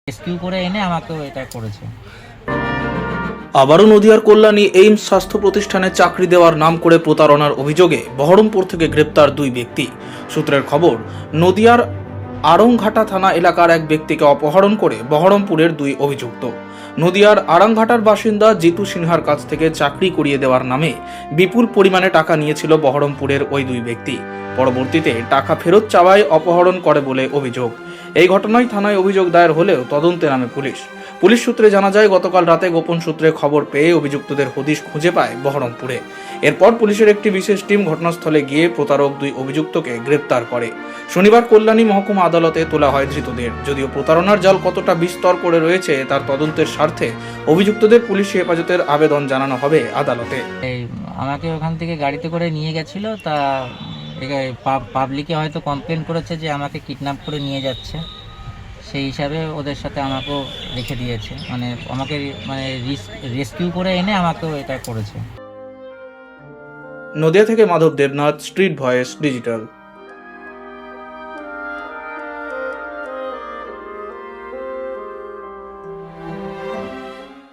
Rescue করে এনে আমাকেও এটা করেছে। আবারও নদিয়ার কল্যাণী এইমস স্বাস্থ্য প্রতিষ্ঠানে চাকরি দেওয়ার নাম করে প্রতারণার অভিযোগে বহরমপুর থেকে গ্রেপ্তার দুই ব্যক্তি। সূত্রের খবর, নদিয়ার আড়ংঘাটা থানা এলাকার এক ব্যক্তিকে অপহরণ করে বহরমপুরের দুই অভিযুক্ত। নদিয়ার আড়ংঘাটার বাসিন্দা জিতু সিনহার কাছ থেকে চাকরি করিয়ে দেওয়ার নামে বিপুল পরিমাণে টাকা নিয়েছিল বহরমপুরের ওই দুই ব্যক্তি। পরবর্তীতে টাকা ফেরত চাওয়ায় অপহরণ করে বলে অভিযোগ। এই ঘটনায় থানায় অভিযোগ দায়ের হলেও তদন্তে নামে পুলিশ। পুলিশ সূত্রে জানা যায়, গতকাল রাতে গোপন সূত্রে খবর পেয়ে অভিযুক্তদের হদিশ খুঁজে পায় বহরমপুরে। এরপর পুলিশের একটি বিশেষ টিম ঘটনাস্থলে গিয়ে প্রতারক দুই অভিযুক্তকে গ্রেপ্তার করে। শনিবার কল্যাণী মহকুমা আদালতে তোলা হয় ধৃতদের। যদিও প্রতারণার জাল কতটা বিস্তর করে রয়েছে তার তদন্তের স্বার্থে অভিযুক্তদের পুলিশি হেফাজতের আবেদন জানানো হবে আদালতে। এই আমাকে ওখান থেকে গাড়িতে করে নিয়ে গেছিল, তা পাবলিকে হয়তো কমপ্লেন করেছে যে আমাকে কিডন্যাপ করে নিয়ে যাচ্ছে, সেই হিসাবে ওদের সাথে আমাকেও রেখে দিয়েছে, মানে আমাকে রেস্কিউ করে এনে আমাকেও এটা করেছে। নদিয়া থেকে Madhab Debnath, street voice digital.